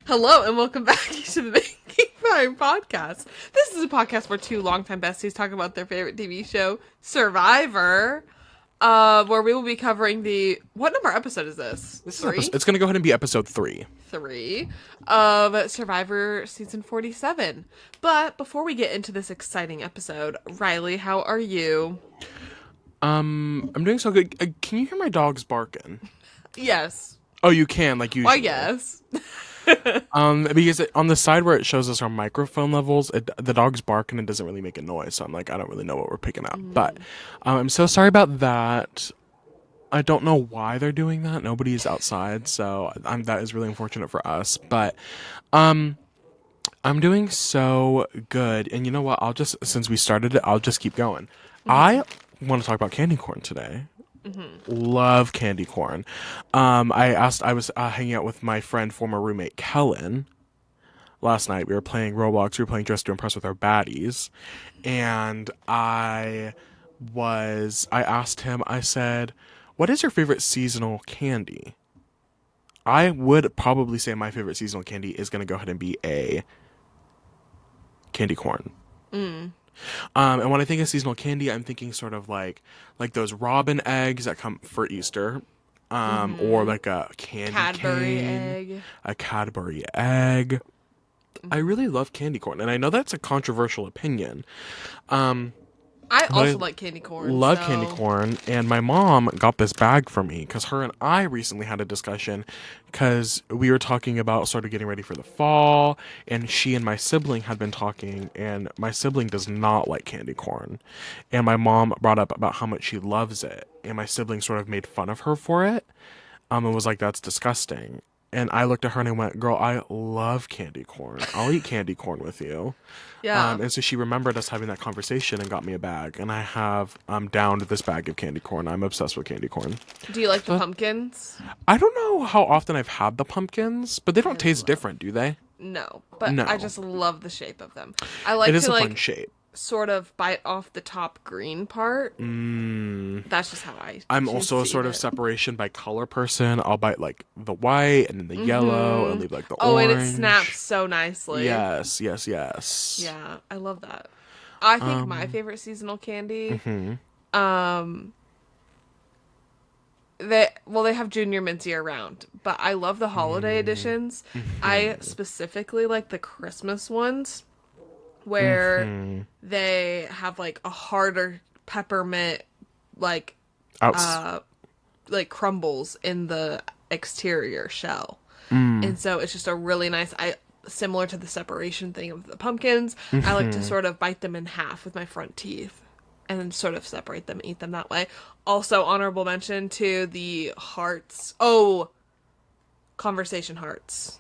Hello and welcome back to the Making Fire podcast. This is a podcast where two longtime besties talk about their favorite TV show, Survivor, where we will be covering what number episode is this? This is Three? it's going to go ahead and be episode 3. Three of Survivor season 47. But before we get into this exciting episode, Riley, how are you? I'm doing so good. Can you hear my dogs barking? Yes. Oh, you can, like usually. Why, yes. Because on the side where it shows us our microphone levels, the dog's barking and doesn't really make a noise. So I'm like, I don't really know what we're picking up. But I'm so sorry about that. I don't know why they're doing that. Nobody's outside, so that is really unfortunate for us. But I'm doing so good. And you know what? Since we started it, I'll just keep going. I want to talk about candy corn today. Love candy corn. I was hanging out with my former roommate Kellen last night. We were playing Roblox. We were playing Dress to Impress with our baddies, and I asked him. I said, "What is your favorite seasonal candy?" I would probably say my favorite seasonal candy is going to go ahead and be a candy corn. And when I think of seasonal candy, I'm thinking sort of like those robin eggs that come for Easter, or like a Cadbury egg. a Cadbury egg. I really love candy corn, and I know that's a controversial opinion. I also like candy corn. Love candy corn, and my mom got this bag for me because her and I recently had a discussion because we were talking about sort of getting ready for the fall, and she and my sibling had been talking, and my sibling does not like candy corn, and my mom brought up about how much she loves it, and my sibling sort of made fun of her for it, and was like, "That's disgusting." And I looked at her and I went, "Girl, I love candy corn. I'll eat candy corn with you." Yeah. And so she remembered us having that conversation and got me a bag. And I have downed this bag of candy corn. I'm obsessed with candy corn. Do you like the pumpkins? I don't know how often I've had the pumpkins, but they don't taste different, do they? No, but No. I just love the shape of them. I like It is to a fun shape. sort of bite off the top green part. That's just how I'm choose also to a sort eat of it. separation by color person. I'll bite like the white and then the yellow and leave like the orange. and it snaps so nicely. Yes. Yeah, I love that. I think my favorite seasonal candy, they have Junior Mints year round, but I love the holiday editions. I specifically like the Christmas ones where they have like a harder peppermint like crumbles in the exterior shell. And so it's just a really nice, similar to the separation thing of the pumpkins, I like to sort of bite them in half with my front teeth and then sort of separate them, eat them that way. Also, honorable mention to the hearts. Oh, conversation hearts.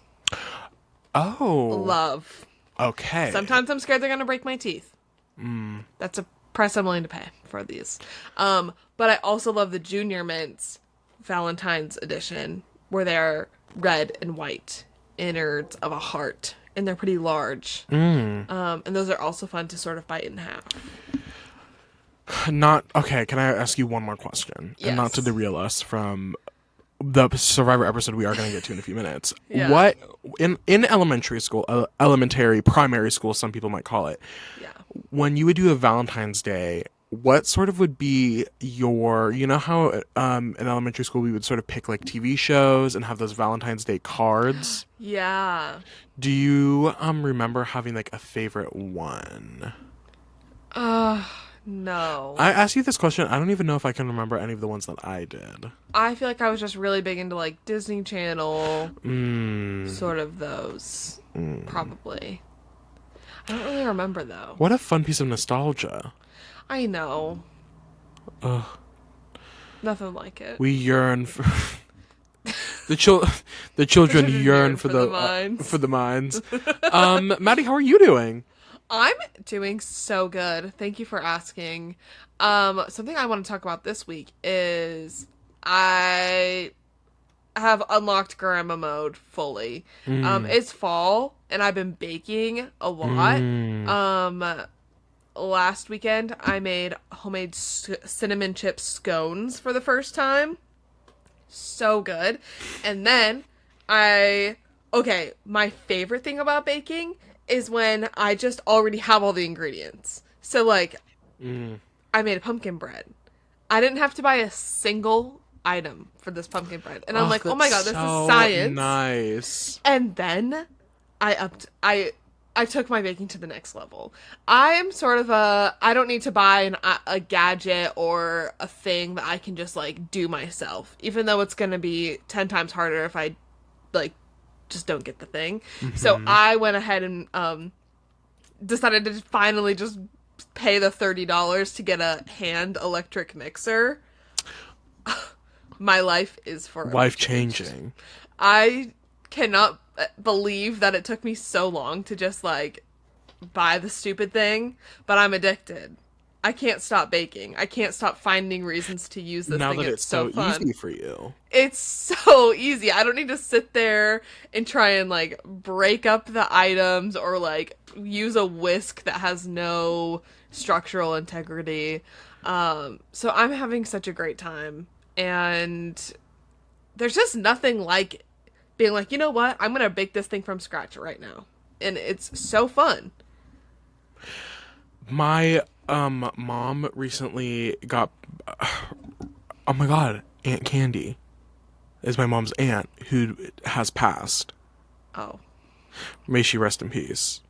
Oh. Love. Okay. Sometimes I'm scared they're going to break my teeth. That's a price I'm willing to pay for these. But I also love the Junior Mints Valentine's edition, where they're red and white innards of a heart, and they're pretty large. And those are also fun to sort of bite in half. Okay, can I ask you one more question? Yes. And not to derail us from the Survivor episode we are going to get to in a few minutes. Yeah. What, in elementary school, primary school, some people might call it, Yeah. when you would do a Valentine's Day, what sort of would be you know how in elementary school we would sort of pick like TV shows and have those Valentine's Day cards? Yeah. Do you remember having like a favorite one? No. I asked you this question. I don't even know if I can remember any of the ones that I did. I feel like I was just really big into like Disney Channel, sort of those, probably. I don't really remember though. What a fun piece of nostalgia. I know. Ugh. Nothing like it. We yearn for the children yearn for the mines. for the mines. Maddie, how are you doing? I'm doing so good. Thank you for asking. Something I want to talk about this week is I have unlocked grandma mode fully. It's fall and I've been baking a lot. Last weekend I made homemade cinnamon chip scones for the first time. So good. And then I Okay, my favorite thing about baking is when I just already have all the ingredients. So, like, Mm. I made a pumpkin bread. I didn't have to buy a single item for this pumpkin bread. And I'm Oh, like, oh that's my god, this is so science. nice. And then I took my baking to the next level. I am sort of I don't need to buy a gadget or a thing that I can just like do myself, even though it's going to be 10 times harder if I like just don't get the thing. So Hmm. I went ahead and decided to finally just pay the $30 to get a hand electric mixer. My life is forever Life changed. changing. I cannot believe that it took me so long to just like buy the stupid thing, but I'm addicted. I can't stop baking. I can't stop finding reasons to use this Now thing. that It's it's so so fun. easy for you. It's so easy. I don't need to sit there and try and like break up the items or like use a whisk that has no structural integrity. So I'm having such a great time. And there's just nothing like being like, you know what? I'm going to bake this thing from scratch right now. And it's so fun. My mom recently got oh my god, Aunt Candy is my mom's aunt who has passed. Oh. May she rest in peace.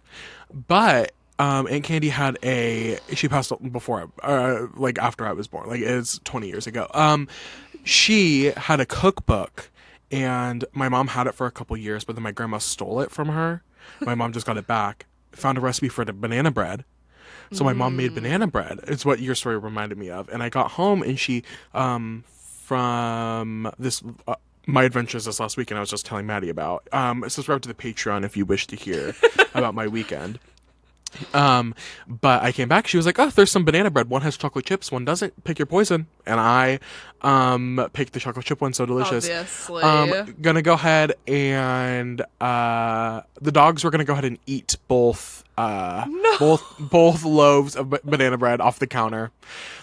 But Aunt Candy had a she passed before like after I was born. Like it's 20 years ago. She had a cookbook and my mom had it for a couple years, but then my grandma stole it from her. My mom just got it back. Found a recipe for the banana bread. So my mom made banana Mm. bread. It's what your story reminded me of. And I got home and she from this my adventures this last weekend I was just telling Maddie about. Subscribe to the Patreon if you wish to hear about my weekend. But I came back. She was like, "Oh, there's some banana bread. One has chocolate chips, one doesn't. Pick your poison." And I, picked the chocolate chip one. So delicious. Obviously. Gonna go ahead and the dogs were gonna go ahead and eat No. both loaves of banana bread off the counter.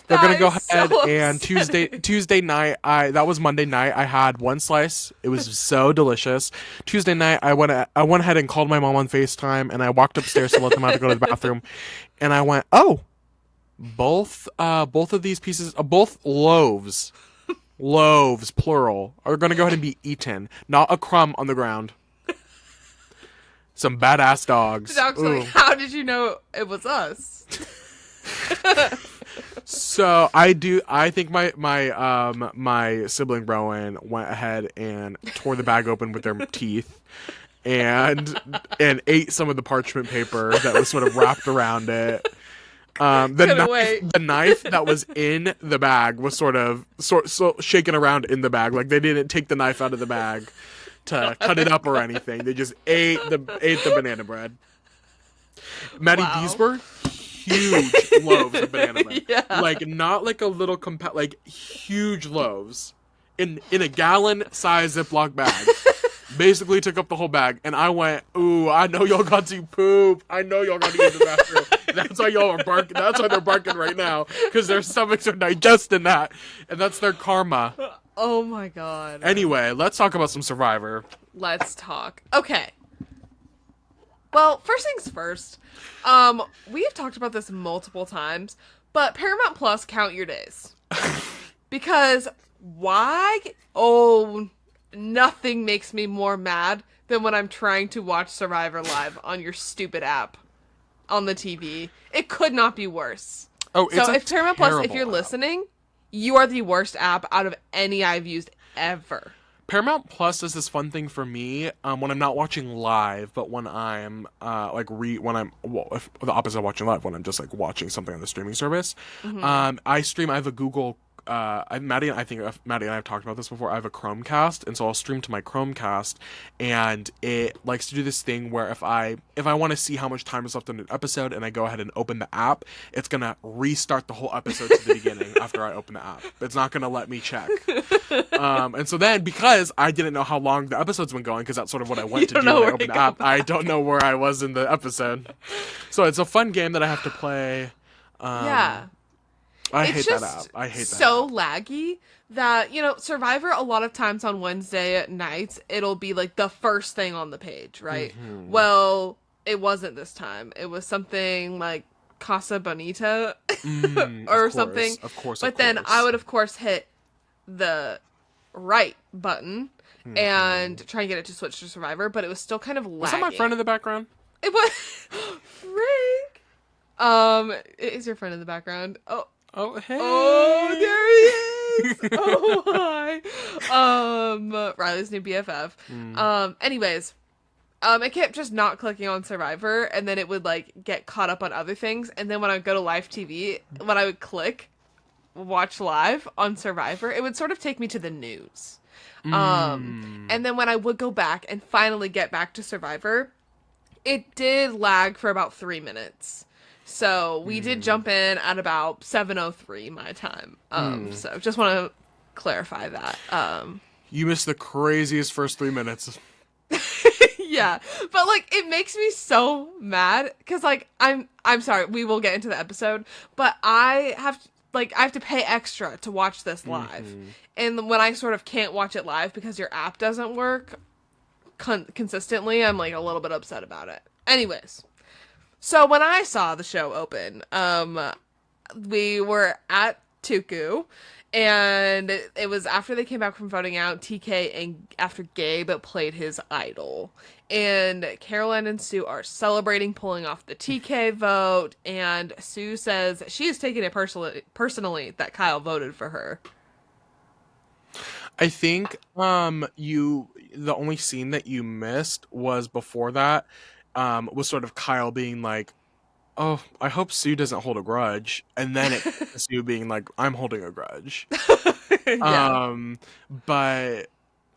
They're gonna That go is ahead so and upsetting. Tuesday night I that was Monday night I had one slice. It was so delicious. Tuesday night I went ahead and called my mom on FaceTime and I walked upstairs to let them out to go to the bathroom and I went, "Oh, both of these pieces both loaves plural are gonna go ahead and be eaten. Not a crumb on the ground. Some badass The dogs." dog's like, Ooh. how did you know it was us? So I think my sibling Rowan went ahead and tore the bag open with their teeth and ate some of the parchment paper that was sort of wrapped around it. Couldn't wait. The knife that was in the bag was so shaken around in the bag. Like they didn't take the knife out of the bag to cut it up or anything. They just ate the banana bread. Maddie, these Wow. were huge loaves of banana bread. Yeah. Like not like a little like huge loaves in a gallon size Ziploc bag. Basically took up the whole bag, and I went, "Ooh, I know y'all got to poop. I know y'all got to use the bathroom. That's why y'all are barking. That's why they're barking right now, because their stomachs are digesting that, and that's their karma." Oh my god. Anyway, let's talk about some Survivor. Let's talk. Okay. Well, first things first. We have talked about this multiple times, but Paramount Plus, count your days. Because why? Oh, nothing makes me more mad than when I'm trying to watch Survivor live on your stupid app on the TV. It could not be worse. Oh, it's So a if Paramount Plus, if terrible you're app. listening, you are the worst app out of any I've used ever. Paramount Plus is this fun thing for me when I'm not watching live, but when I'm when I'm well, if, the opposite of watching live, when I'm just like watching something on the streaming service. Mm-hmm. I stream. I have a Google. Maddie and I have talked about this before. I have a Chromecast, and so I'll stream to my Chromecast, and it likes to do this thing where if I want to see how much time is left in an episode, and I go ahead and open the app, it's gonna restart the whole episode to the beginning after I open the app. It's not gonna let me check. And so then, because I didn't know how long the episode's been going, because that's sort of what I You went to don't do know when I where to opened the go app, I back. don't know where I was in the episode. So it's a fun game that I have to play. Um, Yeah. I It's hate that app. just I hate that so app. laggy that, Survivor, a lot of times on Wednesday nights, it'll be like the first thing on the page, right? Hmm. Well, it wasn't this time. It was something like Casa Bonita Of or something. course. Of course. Of But then I course. would, of course, hit the right button Hmm. and try and get it to switch to Survivor, but it was still kind of Was that my friend in lagging. the background? It was Frank. Is your friend in the background? Oh, Oh, oh, hey. there he is. Oh, hi. Riley's new BFF. Mm. Anyways, I kept just not clicking on Survivor, and then it would like get caught up on other things. And then when I would go to live TV, when I would click watch live on Survivor, it would sort of take me to the news. Mm. And then when I would go back and finally get back to Survivor, it did lag for about 3 minutes. So we did Mm. jump in at about 7:03 my time. Mm. So just want to clarify that. You missed the craziest first 3 minutes. Yeah, but like it makes me so mad because like I'm sorry, we will get into the episode, but I have to pay extra to watch this live, Hmm. and when I sort of can't watch it live because your app doesn't work consistently, I'm like a little bit upset about it. Anyways, so when I saw the show open, we were at Tuku, and it was after they came back from voting out TK, and after Gabe played his idol. And Caroline and Sue are celebrating pulling off the TK vote, and Sue says she is taking it personally that Kyle voted for her. I think you the only scene that you missed was before that was sort of Kyle being like, "Oh, I hope Sue doesn't hold a grudge." And then it Sue being like, "I'm holding a grudge." Yeah, Um but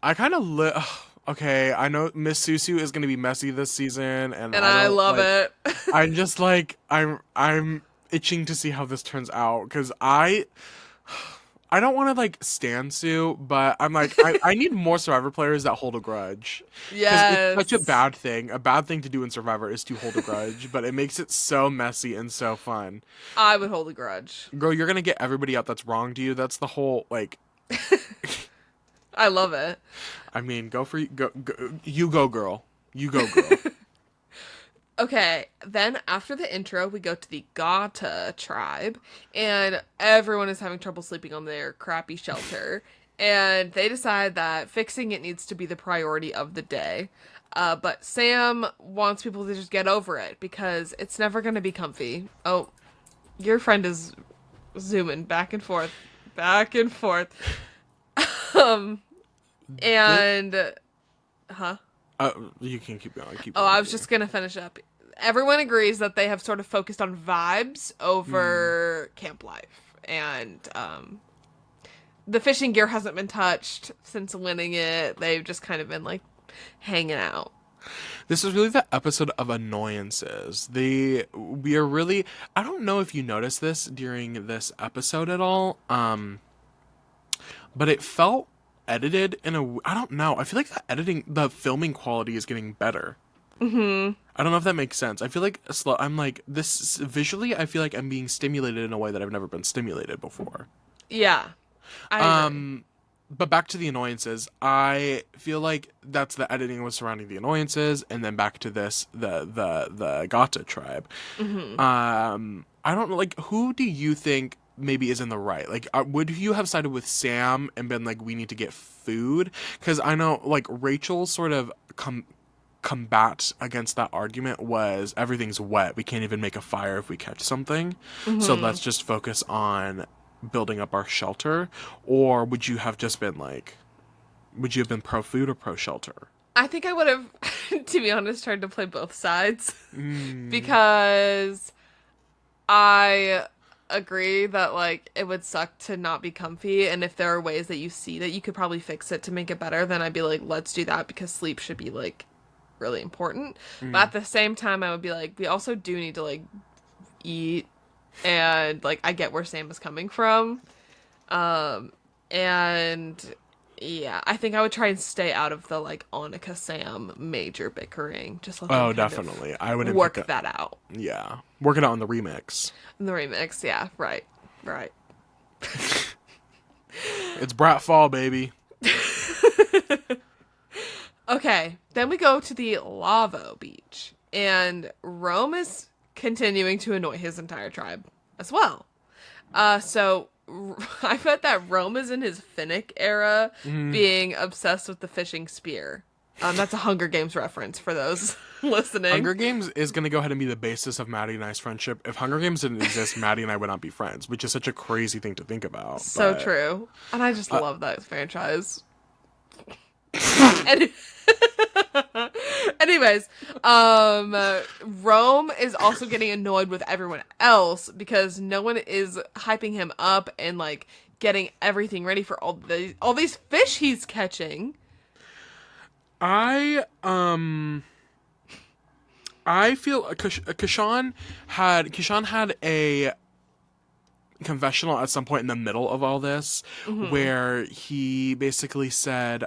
I kind of okay, I know Miss Susu is going to be messy this season and and I I don't love like it. I'm just like I'm itching to see how this turns out cuz I don't want to like stand Sue, but I'm like I need more Survivor players that hold a grudge because it's such a Yes, bad thing. A bad thing to do in Survivor is to hold a grudge, but it makes it so messy and so fun. I would hold a grudge. Girl, you're gonna get everybody out that's wronged you. That's the whole like. I love it. I mean, go for you go girl, you go girl. Okay, then after the intro, we go to the Gata tribe, and everyone is having trouble sleeping on their crappy shelter. And they decide that fixing it needs to be the priority of the day. But Sam wants people to just get over it because it's never going to be comfy. Oh, your friend is zooming back and forth, back and forth. Um, This, and, huh? you can keep going. Keep Oh, going. I Keep was going. just gonna finish up. Everyone agrees that they have sort of focused on vibes Hmm. over camp life, and the fishing gear hasn't been touched since winning it. They've just kind of been like hanging out. This is really the episode of annoyances. We are really. I don't know if you noticed this during this episode at all. But it felt edited in a. I don't know. I feel like the filming quality is getting better. Hmm. I don't know if that makes sense. I feel like I'm like this visually. I feel like I'm being stimulated in a way that I've never been stimulated before. Yeah, I agree. Um, but back to the annoyances. I feel like that's the editing was surrounding the annoyances, and then back to this the Gata tribe. Hmm. I don't know. Like, who do you think maybe is in the right? Like, would you have sided with Sam and been like, we need to get food? Because I know like Rachel's sort of combat against that argument was everything's wet. We can't even make a fire if we catch something. So Hmm. let's just focus on building up our shelter. Or would you have just been like, would you have been pro food or pro shelter? I think I would have, to be honest, tried to play both sides Mm, because I agree that like it would suck to not be comfy, and if there are ways that you see that you could probably fix it to make it better, then I'd be like, let's do that because sleep should be like really important. But mm. at the same time, I would be like, we also do need to like eat, and like I get where Sam is coming from. Um and yeah, I think I would try and stay out of the like Annika Sam major bickering. Just let them Oh, kind of definitely. I wouldn't pick work up. that out. Yeah, work it out in the remix. In the remix, yeah, right. Right. It's Brat Fall, baby. Okay, then we go to the Lavo Beach, and Rome is continuing to annoy his entire tribe as well. So I bet that Rome is in his Finnick era, being obsessed with the fishing spear. That's a Hunger Games reference for those listening. Hunger Games is going to go ahead and be the basis of Maddie and I's friendship. If Hunger Games didn't exist, Maddie and I would not be friends, which is such a crazy thing to think about. So true. And I just love that franchise. And anyways, Rome is also getting annoyed with everyone else because no one is hyping him up and like getting everything ready for all these fish he's catching. I feel Kishan had a confessional at some point in the middle of all this where he basically said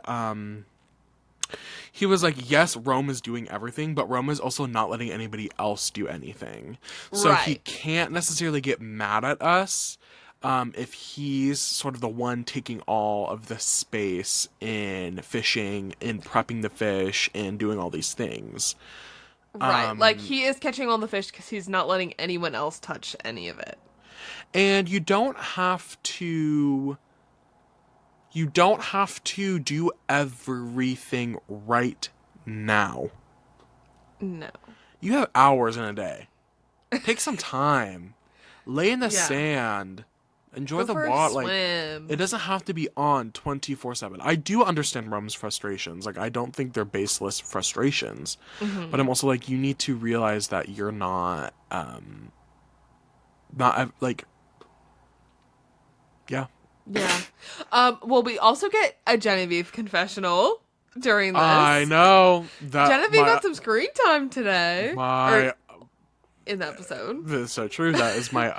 he was like, yes, Rome is doing everything, but Rome is also not letting anybody else do anything. So he can't necessarily get mad at us if he's sort of the one taking all of the space in fishing, in prepping the fish, and doing all these things. Right. Like, he is catching all the fish because he's not letting anyone else touch any of it. And you don't have to do everything right now. No. You have hours in a day. Take some time. Lay in the sand. Enjoy the water. Like, it doesn't have to be on 24/7. I do understand Rome's frustrations. Like, I don't think they're baseless frustrations. But I'm also like, you need to realize that you're not like, yeah. Yeah. Well, we also get a Genevieve confessional during this. I know. Genevieve got some screen time today. In the episode. That's so true. That is my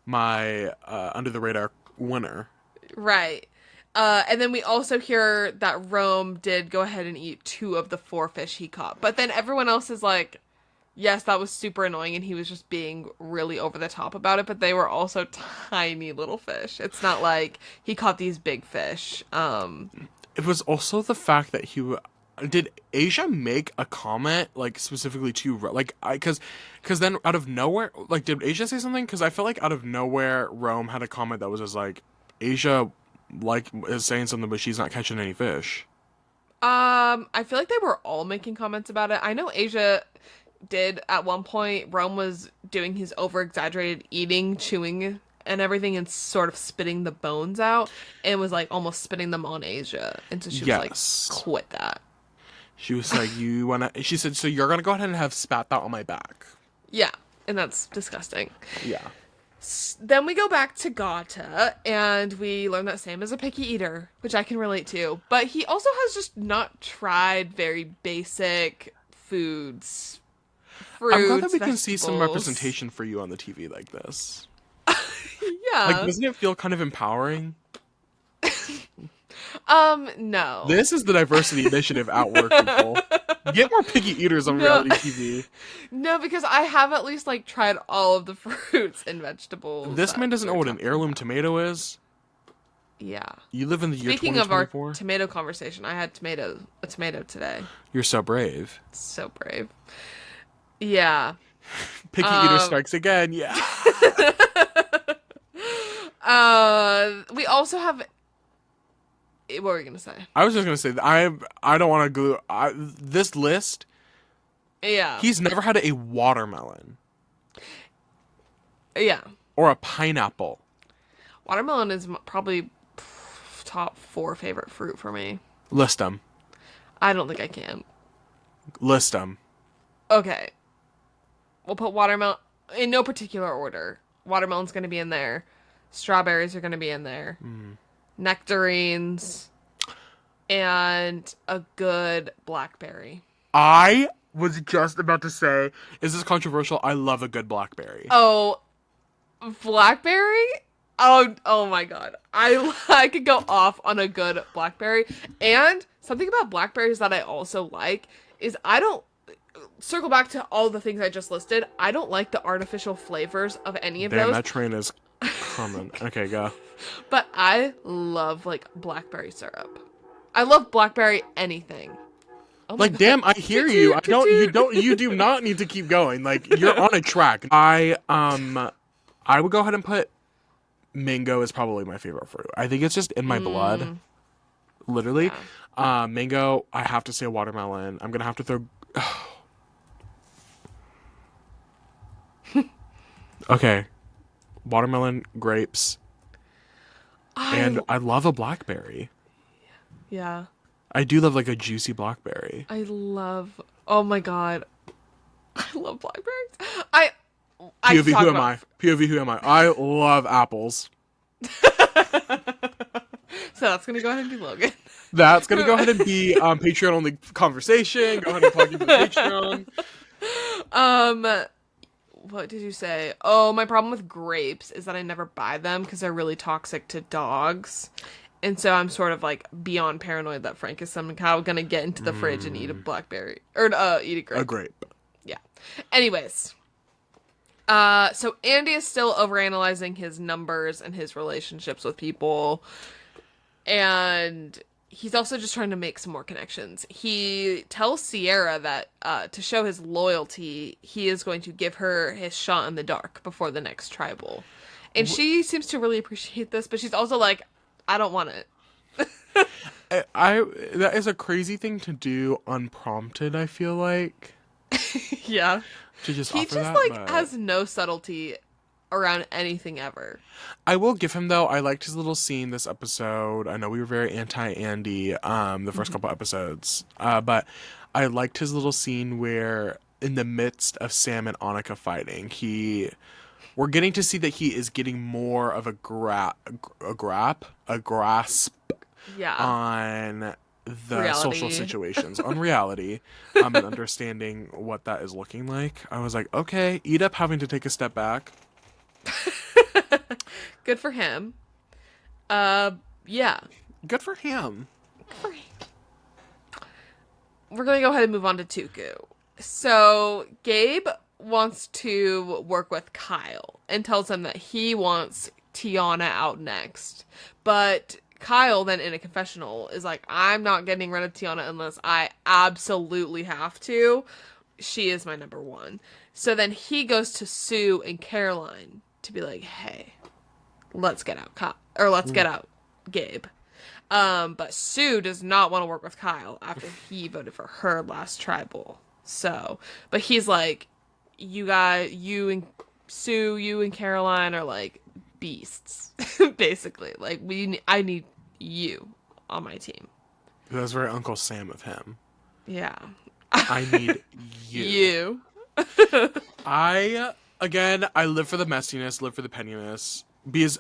my under the radar winner. Right. And then we also hear that Rome did go ahead and eat 2 of the 4 fish he caught. But then everyone else is like, yes, that was super annoying and he was just being really over the top about it, but they were also tiny little fish. It's not like he caught these big fish. It was also the fact that did Asia make a comment like specifically to like because then out of nowhere, like, did Asia say something? Because I felt like out of nowhere Rome had a comment that was just like, Asia like is saying something but she's not catching any fish. I feel like they were all making comments about it. I know Asia did at one point. Rome was doing his over exaggerated eating, chewing and everything and sort of spitting the bones out and was like almost spitting them on Asia, and so she was like, quit that. She was like, she said, so you're gonna go ahead and have spat that on my back. Yeah, and that's disgusting. Yeah. Then we go back to Gata, and we learn that Sam is a picky eater, which I can relate to. But he also has just not tried very basic foods. Fruits, I'm glad that we can vegetables. see some representation for you on the TV like this. Yeah. Like, doesn't it feel kind of empowering? No. This is the diversity initiative at work, people. Get more picky eaters on reality TV. No, because I have at least like tried all of the fruits and vegetables. This man doesn't know what an heirloom tomato is. Yeah. You live in the year 2024? Speaking of our tomato conversation, I had a tomato today. You're so brave. So brave. Yeah. Picky eater strikes again. Yeah. We also have. What were you gonna say? I was just gonna say that I don't want to glue this list. Yeah. He's never had a watermelon. Yeah. Or a pineapple. Watermelon is probably top 4 favorite fruit for me. List them. I don't think I can. List them. Okay. We'll put watermelon in no particular order. Watermelon's gonna be in there. Strawberries are gonna be in there. Nectarines, and a good blackberry. I was just about to say, is this controversial? I love a good blackberry. Oh, blackberry? Oh my god. I could go off on a good blackberry. And something about blackberries that I also like is circle back to all the things I just listed. I don't like the artificial flavors of any of those. That train is Common. Okay, go. But I love like blackberry syrup. I love blackberry anything. Oh my Like, god. damn, I hear Toot you. I toot toot don't. You toot. don't. You do not need to keep going. Like, you're on a track. I would go ahead and put mango is probably my favorite fruit. I think it's just in my blood, Mm, literally. yeah. Mango. I have to say watermelon. I'm gonna have to throw. Okay, watermelon, grapes, I and I love a blackberry. yeah. I do love like a juicy blackberry. I love. Oh my god. I love blackberries. I could POV, talk who am about. I? POV, who am I? I love apples. So that's gonna go ahead and be Logan. That's gonna go ahead and be Patreon only conversation. Go ahead and plug into the Patreon. um, what did you say? Oh, my problem with grapes is that I never buy them because they're really toxic to dogs. And so I'm sort of like beyond paranoid that Frank is somehow gonna get into the fridge and eat a blackberry or eat a A grape. grape. Yeah. Anyways, so Andy is still overanalyzing his numbers and his relationships with people, and he's also just trying to make some more connections. He tells Sierra that to show his loyalty, he is going to give her his shot in the dark before the next tribal. And she seems to really appreciate this, but she's also like, I don't want it. I that is a crazy thing to do unprompted. I feel like Yeah. to just He offer just that, like but has no subtlety around anything ever. I will give him though. I liked his little scene this episode. I know we were very anti Andy the first couple episodes, but I liked his little scene where in the midst of Sam and Annika fighting, we're getting to see that he is getting more of a grasp Yeah. on the social Reality. situations, on reality, and understanding what that is looking like. I was like, okay, eat up having to take a step back. Good for him. Yeah. Good for him. We're gonna go ahead and move on to Tuku. So Gabe wants to work with Kyle and tells him that he wants Tiana out next. But Kyle then in a confessional is like, I'm not getting rid of Tiana unless I absolutely have to. She is my number one. So then he goes to Sue and Caroline to be like, hey, let's get out let's get out Gabe. But Sue does not want to work with Kyle after he voted for her last tribal. So, but he's like, you and Sue, you and Caroline are like beasts, basically. Like I need you on my team. That was very Uncle Sam of him. Yeah. I need you. I live for the messiness, live for the pettiness. Because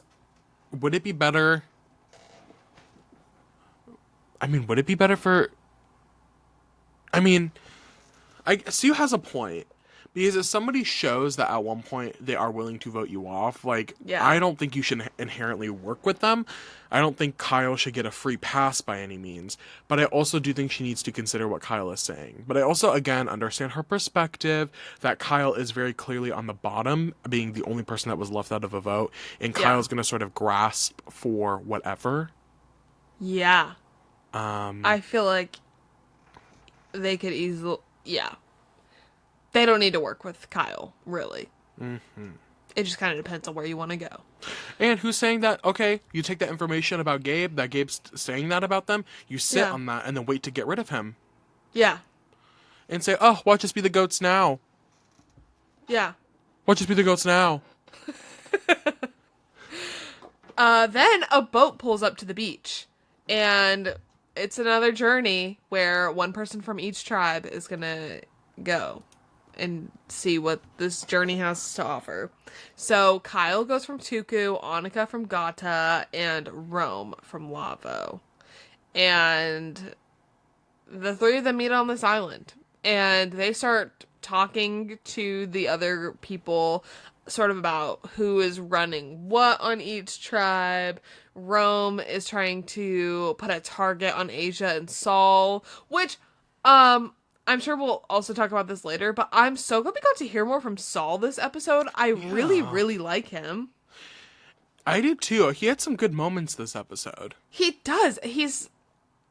would it be better? I mean, would it be better for? I mean, Sue has a point. Because if somebody shows that at one point they are willing to vote you off, like, Yeah. I don't think you should inherently work with them. I don't think Kyle should get a free pass by any means. But I also do think she needs to consider what Kyle is saying. But I also, again, understand her perspective that Kyle is very clearly on the bottom, being the only person that was left out of a vote. And Yeah. Kyle's going to sort of grasp for whatever. Yeah. I feel like they could easily, yeah. They don't need to work with Kyle, really. Mm-hmm. It just kind of depends on where you want to go. And who's saying that? Okay, you take that information about Gabe, that Gabe's saying that about them, you sit Yeah. on that and then wait to get rid of him. Yeah. And say, oh, watch us be the goats now. Yeah. Watch us be the goats now. Then a boat pulls up to the beach. And it's another journey where one person from each tribe is going to go and see what this journey has to offer. So Kyle goes from Tuku, Annika from Gata, and Rome from Lavo. And the three of them meet on this island. And they start talking to the other people sort of about who is running what on each tribe. Rome is trying to put a target on Asia and Saul, which I'm sure we'll also talk about this later, but I'm so glad we got to hear more from Saul this episode. I really, really like him. I did too. He had some good moments this episode. He does.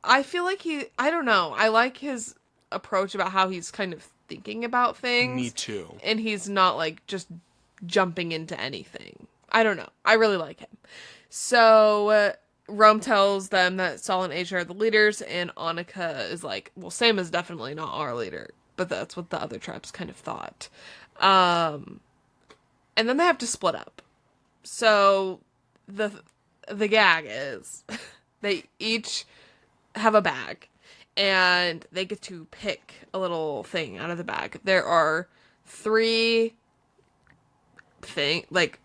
I feel like I don't know. I like his approach about how he's kind of thinking about Me things, too. and he's not like just jumping into anything. I don't know. I really like him. So, Rome tells them that Saul and Asia are the leaders, and Annika is like, well, Sam is definitely not our leader, but that's what the other tribes kind of thought. Um, and then they have to split up. So, the the gag is they each have a bag, and they get to pick a little thing out of the bag. There are three like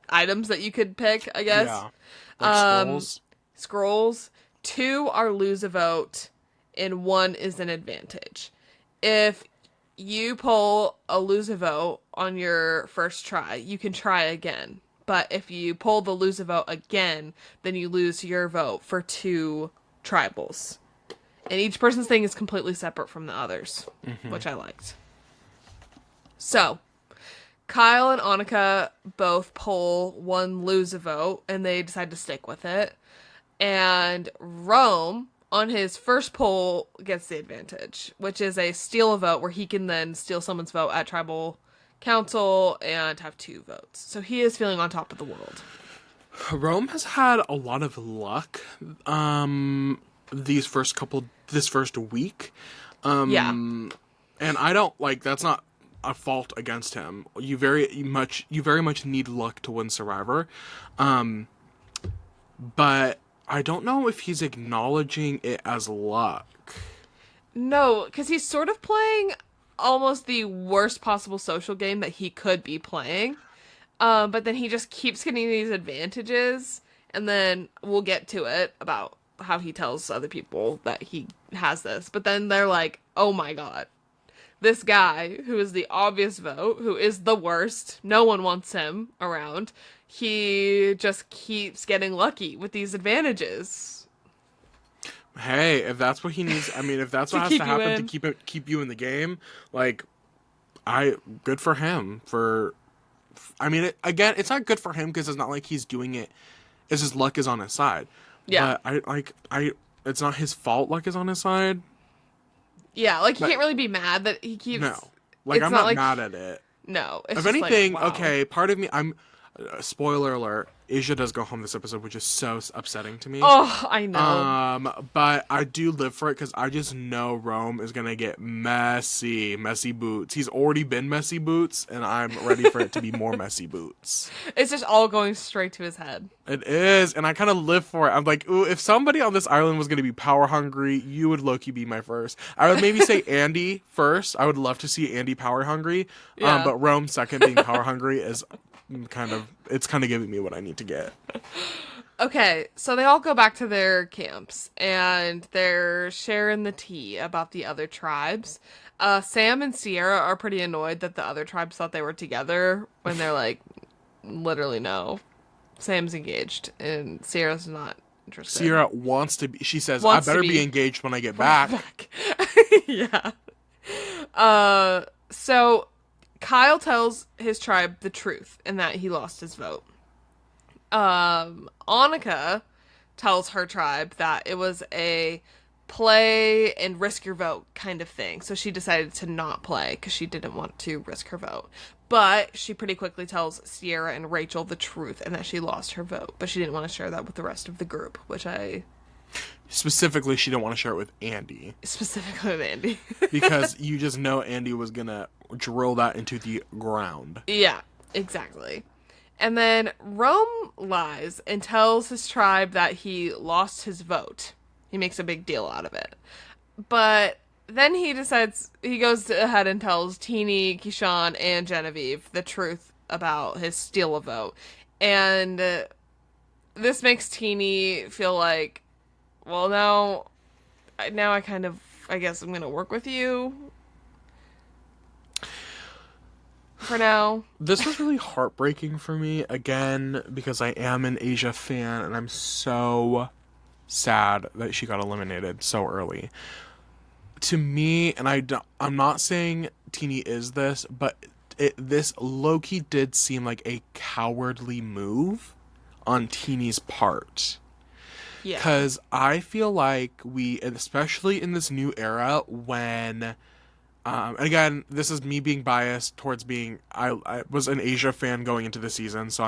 items that you could pick, I guess. Yeah. Like Um, scrolls. scrolls. Two are lose a vote, and one is an advantage. If you pull a lose a vote on your first try, you can try again. But if you pull the lose a vote again, then you lose your vote for two tribals. And each person's thing is completely separate from the others, which I liked. So, Kyle and Annika both pull one lose a vote, and they decide to stick with it. And Rome, on his first pull, gets the advantage, which is a steal a vote, where he can then steal someone's vote at tribal council and have two votes. So he is feeling on top of the world. Rome has had a lot of luck. This first week. Yeah. And I don't like that's not a fault against him. You very much need luck to win Survivor. But I don't know if he's acknowledging it as luck. No, because he's sort of playing almost the worst possible social game that he could be playing. But then he just keeps getting these advantages, and then we'll get to it about how he tells other people that he has this. But then they're like, oh my god, this guy who is the obvious vote, who is the worst, no one wants him around, he just keeps getting lucky with these advantages. Hey, if that's what he needs, I mean, if that's what has to happen to keep you in the game, like, good for him for. I mean, again, it's not good for him because it's not like he's doing it. It's his luck is on his side. Yeah. But it's not his fault. Luck is on his side. Yeah, like you can't really be mad that he keeps. No, like it's I'm not mad at it. No, it's If just anything, like, wow. okay, part of me, spoiler alert, Asia does go home this episode, which is so upsetting to me. Oh, I know. But I do live for it because I just know Rome is gonna get messy boots. He's already been messy boots, and I'm ready for it to be more messy boots. It's just all going straight to his head. It is, and I kind of live for it. I'm like, ooh, if somebody on this island was gonna be power hungry, you would low-key be my first. I would maybe say Andy first. I would love to see Andy power hungry. Yeah. But Rome second being power hungry is kind of giving me what I need to get. Okay, so they all go back to their camps, and they're sharing the tea about the other tribes. Sam and Sierra are pretty annoyed that the other tribes thought they were together when they're like, literally no. Sam's engaged, and Sierra's not interested. Sierra wants to be. She says, Wants "I better to be be engaged when I get back." Yeah. So Kyle tells his tribe the truth and that he lost his vote. Annika tells her tribe that it was a play and risk your vote kind of thing. So she decided to not play because she didn't want to risk her vote. But she pretty quickly tells Sierra and Rachel the truth and that she lost her vote. But she didn't want to share that with the rest of the group, which I... Specifically, she didn't want to share it with Andy. Specifically with Andy. Because you just know Andy was going to drill that into the ground. Yeah, exactly. And then Rome lies and tells his tribe that he lost his vote. He makes a big deal out of it. But then he goes ahead and tells Teeny, Keyshawn, and Genevieve the truth about his steal a vote. And this makes Teeny feel like, well, now I guess I'm going to work with you. For now. This was really heartbreaking for me, again, because I am an Asia fan, and I'm so sad that she got eliminated so early. To me, and I'm not saying Teeny is this, but this low-key did seem like a cowardly move on Teeny's part. Yeah. Because I feel like we, especially in this new era, when, and again, this is me being biased towards being, I was an Asia fan going into the season, so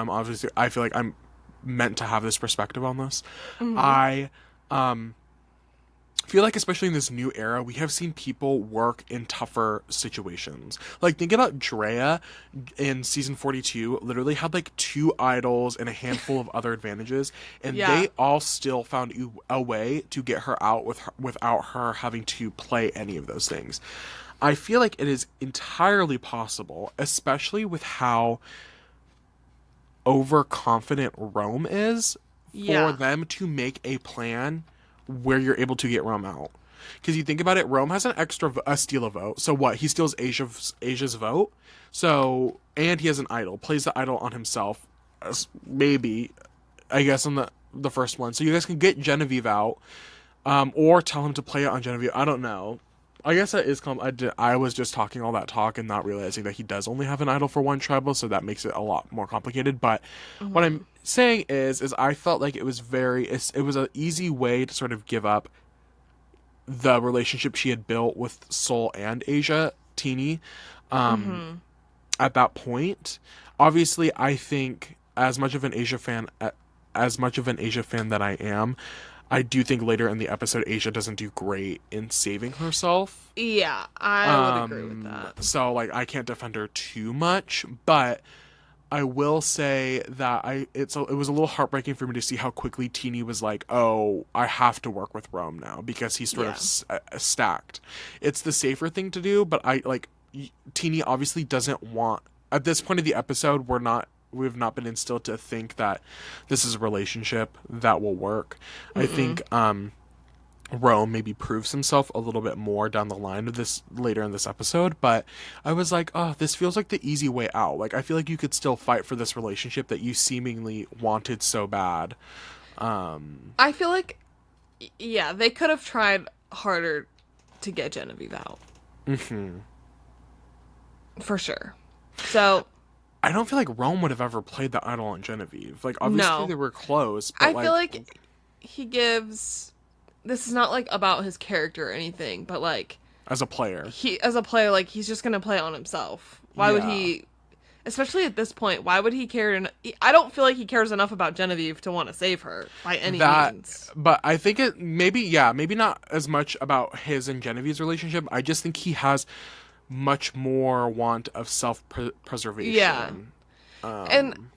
I feel like I'm meant to have this perspective on this. Hmm. I, feel like especially in this new era we have seen people work in tougher situations. Like think about Drea in season 42 literally had like two idols and a handful of other advantages, and Yeah. they all still found a way to get her out without her having to play any of those things. I feel like it is entirely possible, especially with how overconfident Rome is, for Yeah. them to make a plan where you're able to get Rome out. Because you think about it, Rome has an extra a steal a vote. So what? He steals Asia's vote. So and he has an idol, plays the idol on himself. Maybe, I guess on the first one. So you guys can get Genevieve out, or tell him to play it on Genevieve. I don't know. I guess that is. I was just talking all that talk and not realizing that he does only have an idol for one tribal, so that makes it a lot more complicated. But what Hmm. I'm saying is I felt like it was it was an easy way to sort of give up the relationship she had built with Seoul and Asia, Teeny, um, Hmm. at that point. Obviously, I think as much of an Asia fan that I am, I do think later in the episode Asia doesn't do great in saving herself. Yeah, I would agree with that. So like I can't defend her too much, but I will say that it was a little heartbreaking for me to see how quickly Teeny was like, "Oh, I have to work with Rome now," because he's sort of Yeah. stacked. It's the safer thing to do, but Teeny obviously doesn't want, at this point of the episode, we've not been instilled to think that this is a relationship that will work. I Mm-mm. think Rome maybe proves himself a little bit more down the line of this later in this episode, but I was like, oh, this feels like the easy way out. Like I feel like you could still fight for this relationship that you seemingly wanted so bad. I feel like, yeah, they could have tried harder to get Genevieve out. Hmm. For sure. So, I don't feel like Rome would have ever played the idol on Genevieve. Like obviously no. they were close, but I feel like like he gives. This is not like about his character or anything, but like, as a player, he, as a player, like, he's just gonna play on himself. Why would yeah. he. Especially at this point, why would he care? I don't feel like he cares enough about Genevieve to want to save her by any That, means. but I think it maybe, yeah, maybe not as much about his and Genevieve's relationship. I just think he has much more want of Yeah. self-preservation, And,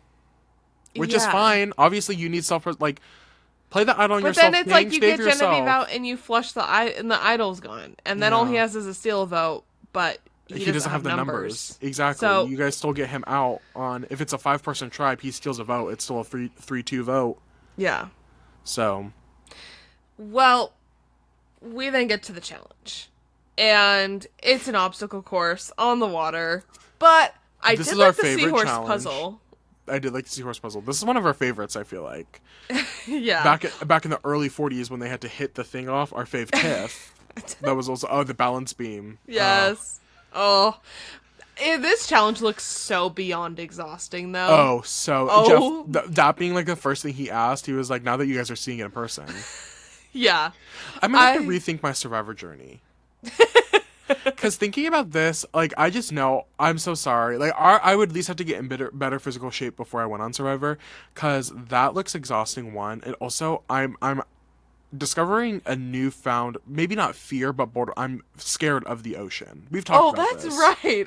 which is yeah. fine. Obviously you need like play the idol on But then yourself, it's king, like you save get Genevieve yourself. out and you flush and the idol's gone, and then all he Yeah, has is a steal vote, but he he doesn't doesn't have have the numbers numbers. exactly. So, You guys still get him out on, if it's a 5-person tribe, he steals a vote, it's still a 3-2 vote. yeah. So Well, we then get to the challenge, and it's an obstacle course on the water, but I this did is our like the favorite seahorse challenge. puzzle. I did like the seahorse puzzle. This is one of our favorites, I feel like. Yeah. Back in the early 40s when they had to hit the thing off, our fave Tiff. That was also, oh, the balance beam. Yes. Oh. This challenge looks so beyond exhausting, though. Oh, so Oh. Jeff, that being like the first thing he asked, he was like, "Now that you guys are seeing it in person, Yeah. I'm gonna have to I. rethink my Survivor journey." Because thinking about this, like, I just know I'm so sorry. Like, I would at least have to get in better physical shape before I went on Survivor, because that looks exhausting. One, and also I'm discovering a newfound, maybe not fear, but border. I'm scared of the ocean. We've talked Oh, about that's this. right.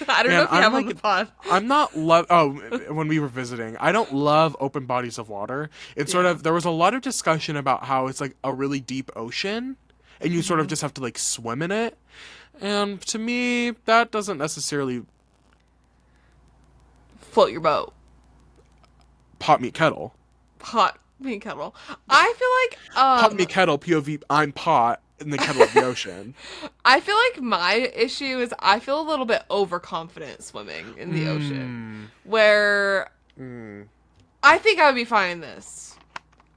I don't know And if you have on the pod. I'm not love. Oh, when we were visiting, I don't love open bodies of water. It's sort Yeah. of, there was a lot of discussion about how it's like a really deep ocean, and you sort of just have to like swim in it. And to me, that doesn't necessarily Float your boat. pot meet kettle. Pot me kettle. I feel like Pot meet kettle. POV. I'm pot in the kettle of the ocean. I feel like my issue is I feel a little bit overconfident swimming in the ocean, where I think I would be fine in this.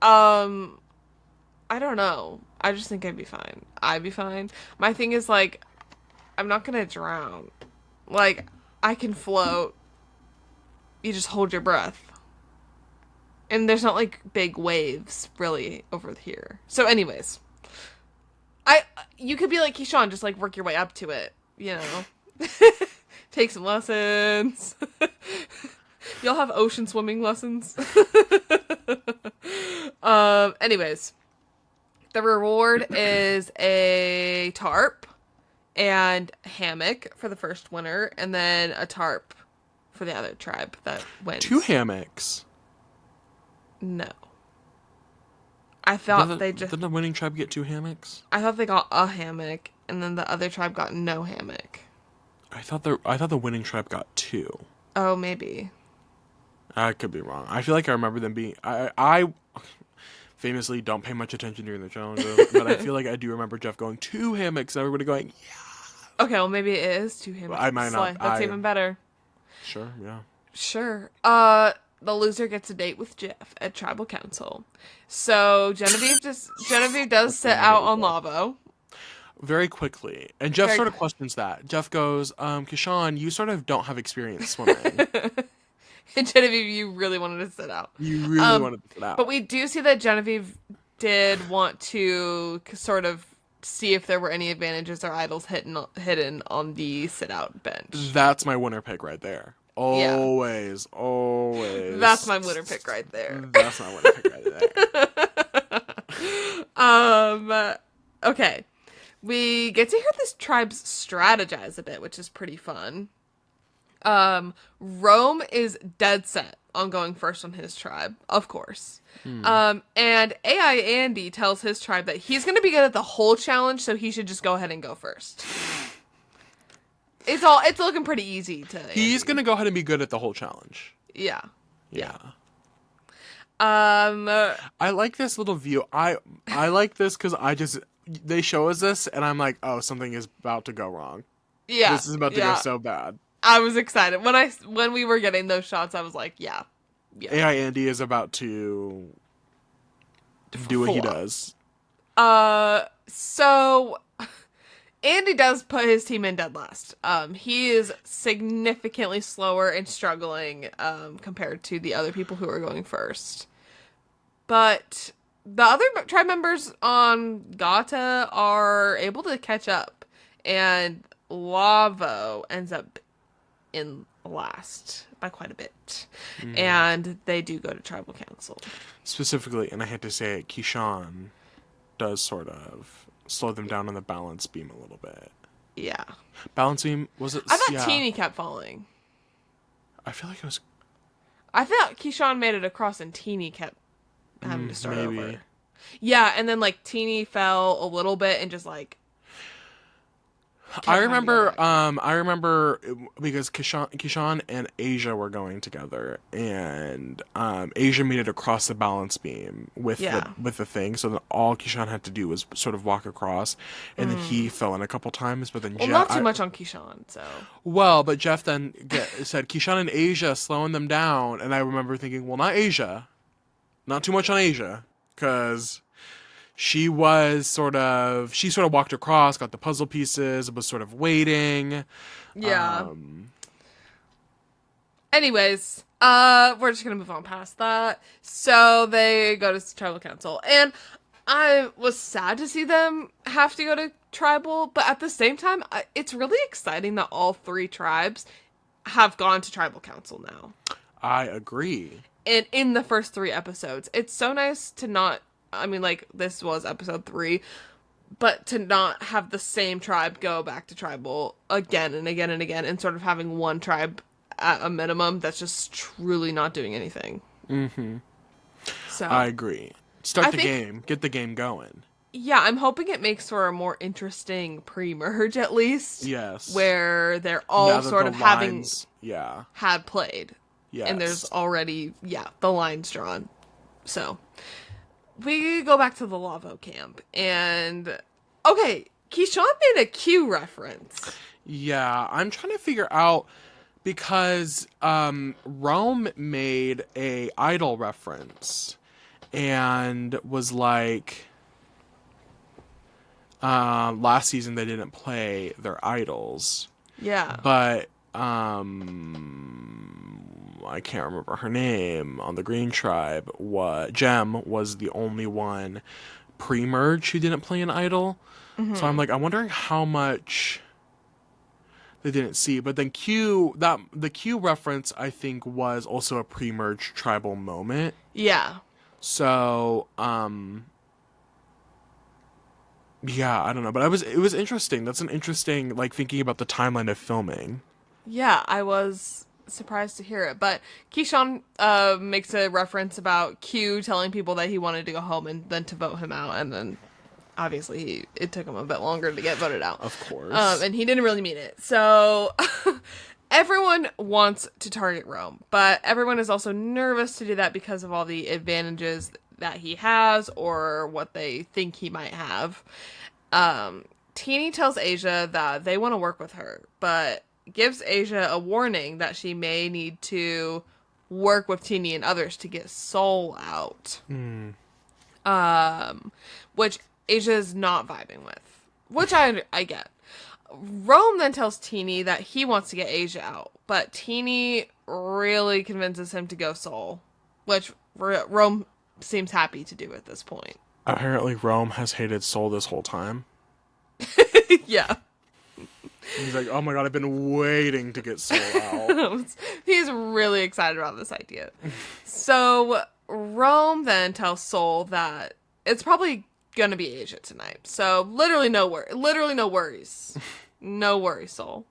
I don't know. I just think I'd be fine. I'd be fine. My thing is like I'm not gonna drown. Like I can float. You just hold your breath. And there's not like big waves really over here. So anyways, you could be like Keyshawn, just like work your way up to it, you know. Take some lessons. You'll have ocean swimming lessons. Anyways, the reward is a tarp and a hammock for the first winner, and then a tarp for the other tribe that wins. 2 hammocks. No. I thought Didn't the winning tribe get 2 hammocks? I thought they got a hammock, and then the other tribe got no hammock. I thought the winning tribe got 2. Oh, maybe. I could be wrong. I feel like I remember them being. I famously don't pay much attention during the challenge, but I feel like I do remember Jeff going 2 hammocks, and everybody going, yeah. Okay, well maybe it is 2 hammocks. I might not. That's even better. Sure, yeah. Sure. The loser gets a date with Jeff at Tribal Council. So Genevieve does sit out on Lavo. Very quickly. And Jeff sort of questions that. Jeff goes, Keyshawn, you sort of don't have experience swimming. And Genevieve, you really wanted to sit out. You really wanted to sit out. But we do see that Genevieve did want to sort of see if there were any advantages or idols hidden on the sit-out bench. That's my winner pick right there. Always, yeah. Always. That's my winner pick right there. That's my winner pick right there. Okay. We get to hear this tribe's strategize a bit, which is pretty fun. Rome is dead set on going first on his tribe, of course. And AI Andy tells his tribe that he's going to be good at the whole challenge, so he should just go ahead and go first. It's looking pretty easy to Andy. He's going to go ahead and be good at the whole challenge. Yeah. I like this little view. I like this because they show us this, and I'm like, oh, something is about to go wrong. Yeah. This is about to go so bad. I was excited. When we were getting those shots, I was like, yeah. AI Andy is about to do what he does. So Andy does put his team in dead last. He is significantly slower and struggling compared to the other people who are going first. But the other tribe members on Gata are able to catch up, and Lavo ends up in last by quite a bit. And they do go to Tribal Council. Specifically, and I had to say it, Keyshawn does sort of slow them down on the balance beam a little bit. Yeah. Balance beam, was it? I thought Teeny kept falling. I feel like it was... I thought Keyshawn made it across and Teeny kept having to start over. Yeah, and then like Teeny fell a little bit and just like... I remember because Keyshawn and Asia were going together, and Asia made it across the balance beam with the thing. So then all Keyshawn had to do was sort of walk across, and then he fell in a couple times. But then not too much on Keyshawn. So but Jeff then said Keyshawn and Asia slowing them down, and I remember thinking, well, not Asia, not too much on Asia, because she sort of walked across, got the puzzle pieces, was sort of waiting. Yeah. Anyways, we're just gonna move on past that. So they go to Tribal Council, and I was sad to see them have to go to Tribal, but at the same time, it's really exciting that all 3 tribes have gone to Tribal Council now. I agree. And in the first 3 episodes, it's so nice to not... I mean, like, this was episode 3, but to not have the same tribe go back to Tribal again and again and again, and sort of having one tribe at a minimum that's just truly not doing anything. Mm-hmm. So I agree. Start the game. Get the game going. Yeah, I'm hoping it makes for a more interesting pre-merge, at least. Yes. Where they're all sort of having had played. Yes. And there's already, the lines drawn. So... we go back to the Lavo camp, and okay, Keyshawn made a Q reference. Yeah, I'm trying to figure out because Rome made a idol reference and was like, last season they didn't play their idols. Yeah. But I can't remember her name on the Green Tribe. What Jem was the only one pre-merge who didn't play an idol. So I'm Mm-hmm. like, I'm wondering how much they didn't see. But then Q that the Q reference I think was also a pre-merge tribal moment. Yeah. So yeah, I don't know, but I was it was interesting. That's an interesting like thinking about the timeline of filming. Yeah, I was surprised to hear it. But Keyshawn makes a reference about Q telling people that he wanted to go home and then to vote him out, and then obviously it took him a bit longer to get voted out. Of course. And he didn't really mean it. So everyone wants to target Rome, but everyone is also nervous to do that because of all the advantages that he has or what they think he might have. Teeny tells Asia that they want to work with her, but gives Asia a warning that she may need to work with Teeny and others to get Soul out. Mm. Which Asia is not vibing with, which I get. Rome then tells Teeny that he wants to get Asia out, but Teeny really convinces him to go Soul, which Rome seems happy to do at this point. Apparently Rome has hated Soul this whole time. Yeah. He's like, oh my god, I've been waiting to get Soul out. He's really excited about this idea. So Rome then tells Soul that it's probably gonna be Asia tonight. So literally no worries. No worries, Soul.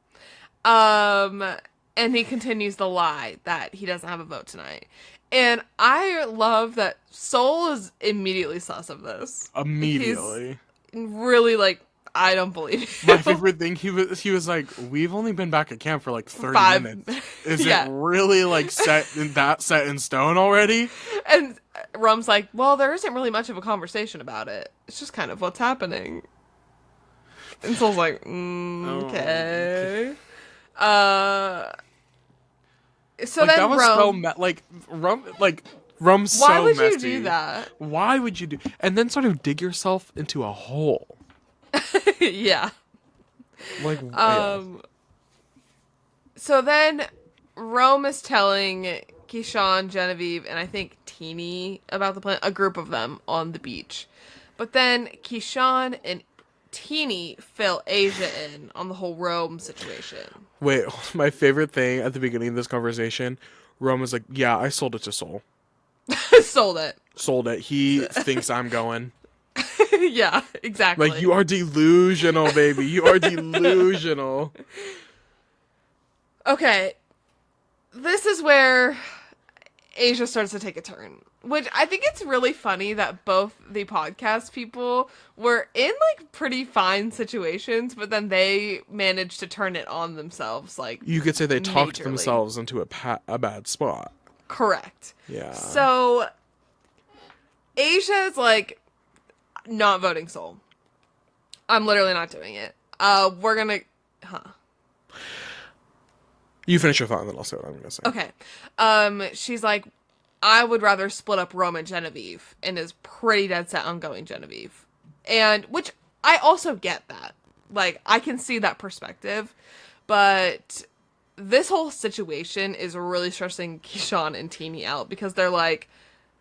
And he continues the lie that he doesn't have a vote tonight. And I love that Soul is immediately sus of this. Immediately. He's really like, I don't believe My you. favorite thing, he was like, we've only been back at camp for like 30 5 minutes. Is yeah. it really like set in stone already? And Rum's like, well, there isn't really much of a conversation about it. It's just kind of what's happening. And Soul's like, okay. So like then that was Rum, Rum's why so would messy. you do that? Why would you do? And then sort of dig yourself into a hole. Yeah. Like So then Rome is telling Keyshawn, Genevieve, and I think Teeny about the plan, a group of them on the beach. But then Keyshawn and Teeny fill Asia in on the whole Rome situation. Wait, my favorite thing at the beginning of this conversation, Rome was like, yeah, I sold it to Soul. Sold it. Sold it. He thinks I'm going. Yeah, exactly. Like, you are delusional, baby. You are delusional. Okay. This is where Asia starts to take a turn. Which I think it's really funny that both the podcast people were in like pretty fine situations, but then they managed to turn it on themselves. Like, You could say they talked majorly. themselves into a bad spot. Correct. Yeah. So Asia is like not voting Soul. I'm literally not doing it. We're gonna, You finish your thought and then I'll say what I'm going to say. Okay. She's like, I would rather split up Rome and Genevieve, and is pretty dead set on going Genevieve. And, which, I also get that. Like, I can see that perspective, but this whole situation is really stressing Keyshawn and Teeny out, because they're like,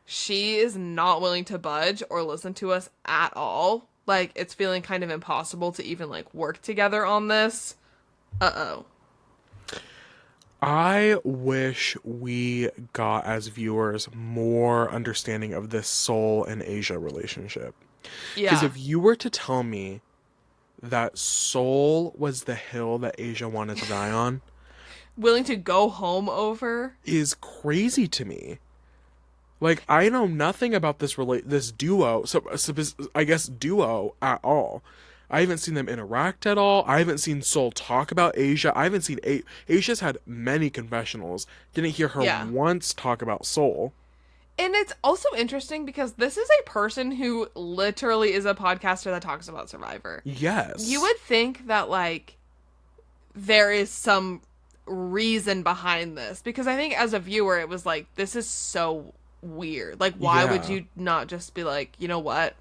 she is not willing to budge or listen to us at all. Like, it's feeling kind of impossible to even, like, work together on this. Uh-oh. I wish we got, as viewers, more understanding of this Soul and Asia relationship. Because Yeah. if you were to tell me that Soul was the hill that Asia wanted to die on, Willing to go home over? is crazy to me. Like, I know nothing about this duo, I guess duo at all. I haven't seen them interact at all. I haven't seen Soul talk about Asia. I haven't seen Asia's had many confessionals. Didn't hear her once talk about Soul. And it's also interesting because this is a person who literally is a podcaster that talks about Survivor. Yes. You would think that, like, there is some reason behind this. Because I think as a viewer, it was like, this is so weird. Like, why would you not just be like, you know what?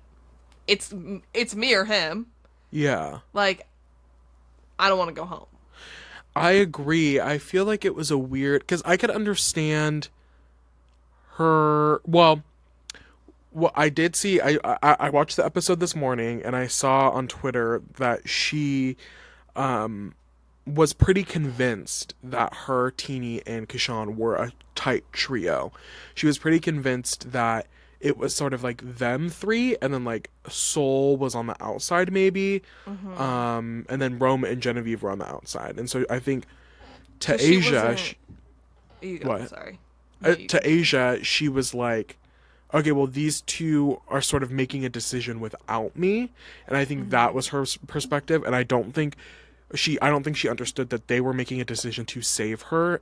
It's me or him. Yeah. Like, I don't want to go home. I agree. I feel like it was a weird because I could understand her. Well, what I did see, I watched the episode this morning, and I saw on Twitter that she um was pretty convinced that her, Teeny, and Kashawn were a tight trio. She was pretty convinced that it was sort of like them three, and then like Soul was on the outside maybe, Mm-hmm. and then Rome and Genevieve were on the outside. And so I think to Because she Asia, wasn't. You go. what Sorry. No, you to continue. Asia, she was like, okay, well, these two are sort of making a decision without me, and I think that Mm-hmm. was her perspective. And I don't think she understood that they were making a decision to save her.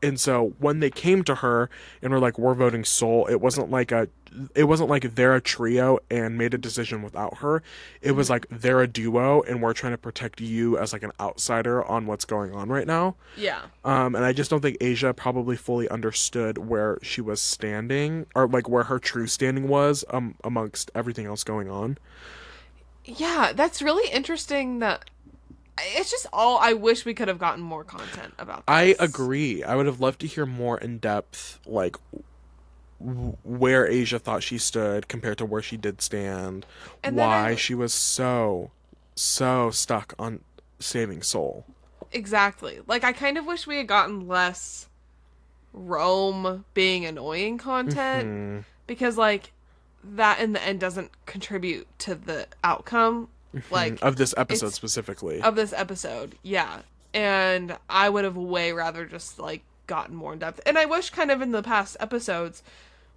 And so when they came to her and were like, "We're voting Soul," it wasn't like they're a trio and made a decision without her. It was Mm-hmm. like they're a duo and we're trying to protect you as like an outsider on what's going on right now. Yeah. And I just don't think Asia probably fully understood where she was standing, or like where her true standing was amongst everything else going on. Yeah, that's really interesting that it's just all I wish we could have gotten more content about I this. agree. I would have loved to hear more in depth, like where Asia thought she stood compared to where she did stand, And then why she was so stuck on saving Soul. exactly. Like I kind of wish we had gotten less Rome being annoying content Hmm. because like that in the end doesn't contribute to the outcome like Of this episode it's specifically. of this episode. Yeah. And I would have way rather just like gotten more in depth. And I wish kind of in the past episodes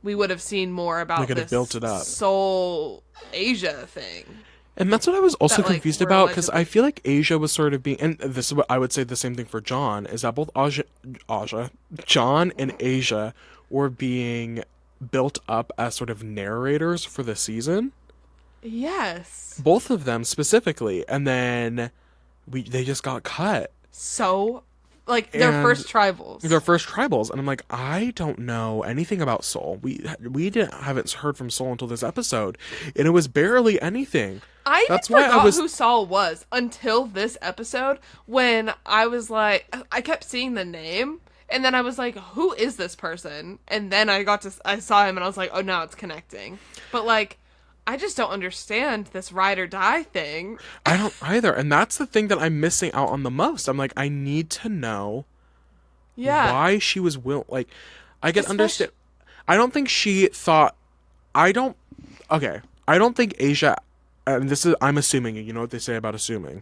we would have seen more They about could have built this it up. soul Asia thing And that's what I was also that like confused we're about because I allegedly. feel like Asia was sort of being, and this is what I would say the same thing for John, is that both John and Asia were being built up as sort of narrators for the season. Yes. Both of them specifically. And then they just got cut. So like their And first tribals. their first tribals, and I'm like, I don't know anything about Soul. We didn't haven't heard from Soul until this episode, and it was barely anything. I That's even why I forgot was who Saul was until this episode when I was like, I kept seeing the name and then I was like, who is this person? And then I saw him and I was like, oh, now it's connecting. But like, I just don't understand this ride or die thing. I don't either, and that's the thing that I'm missing out on the most. I'm like, I need to know Yeah. why she was like, I can Especially, understand. I don't think she thought. I don't. Okay, I don't think Asia. And this is I'm assuming. You know what they say about assuming.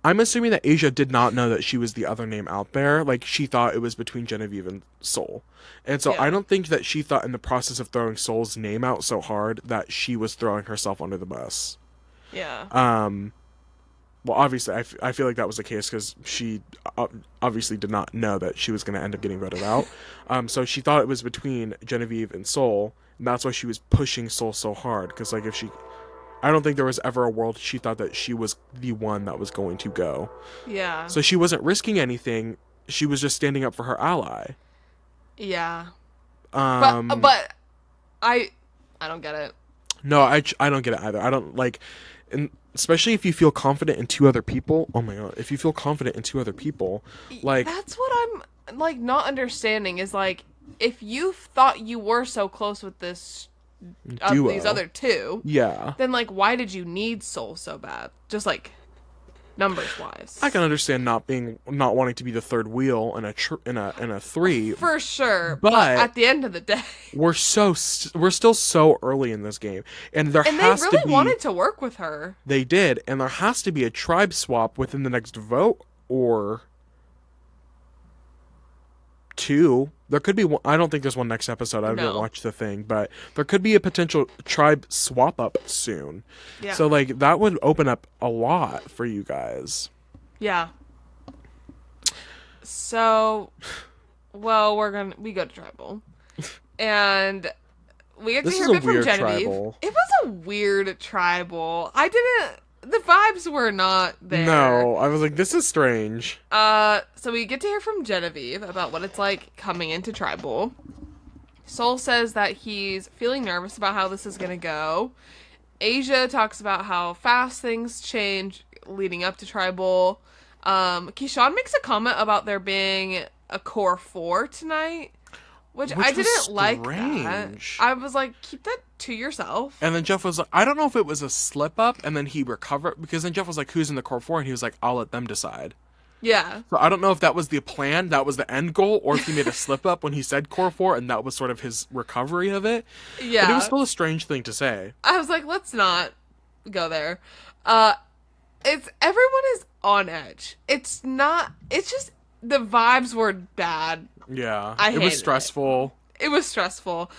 I'm assuming that Asia did not know that she was the other name out there. Like she thought it was between Genevieve and Soul. And so I yeah. don't think that she thought in the process of throwing Soul's name out so hard that she was throwing herself under the bus. Yeah. Um, well, obviously, I feel like that was the case because she obviously did not know that she was going to end up getting voted out. So she thought it was between Genevieve and Soul, and that's why she was pushing Soul so hard. Because like if she, I don't think there was ever a world she thought that she was the one that was going to go. Yeah. So she wasn't risking anything. She was just standing up for her ally. Yeah. But, Um, but I, I don't get it. no, I don't get it either. I don't like, and especially if you feel confident in two other people. Oh my god, if you feel confident in two other people, like That's what I'm like not understanding is like if you thought you were so close with this these duo, other two, yeah. then like why did you need Soul so bad? Just like numbers I can wise. understand not wanting to be the third wheel in a three, For sure, but but at the end of the day, we're still so early in this game, and there and they has to really be wanted to work with her. they did, and there has to be a tribe swap within the next vote or two. There could be one. I don't think there's one next episode. I didn't No. watch the thing, but there could be a potential tribe swap up soon. Yeah. So like that would open up a lot for you guys. Yeah. So, well, we go to tribal. And we get to This hear is a a bit from weird Genevieve. tribal. It was a weird tribal. I didn't. The vibes were not there. No, I was like, this is strange. So we get to hear from Genevieve about what it's like coming into tribal. Soul says that he's feeling nervous about how this is gonna go. Asia talks about how fast things change leading up to tribal. Keyshawn makes a comment about there being a core four tonight, which I which was didn't like that. strange. I was like, keep that to yourself. And then Jeff was like, I don't know if it was a slip up, and then he recovered because then Jeff was like, "Who's in the core four?" And he was like, "I'll let them decide." Yeah. So I don't know if that was the plan, that was the end goal, or if he made a slip up when he said core four, and that was sort of his recovery of it. But it was Yeah. still a strange thing to say. I was like, let's not go there. Uh it's everyone is on edge. It's not it's just the vibes were bad. Yeah, I it hated was stressful. It was stressful.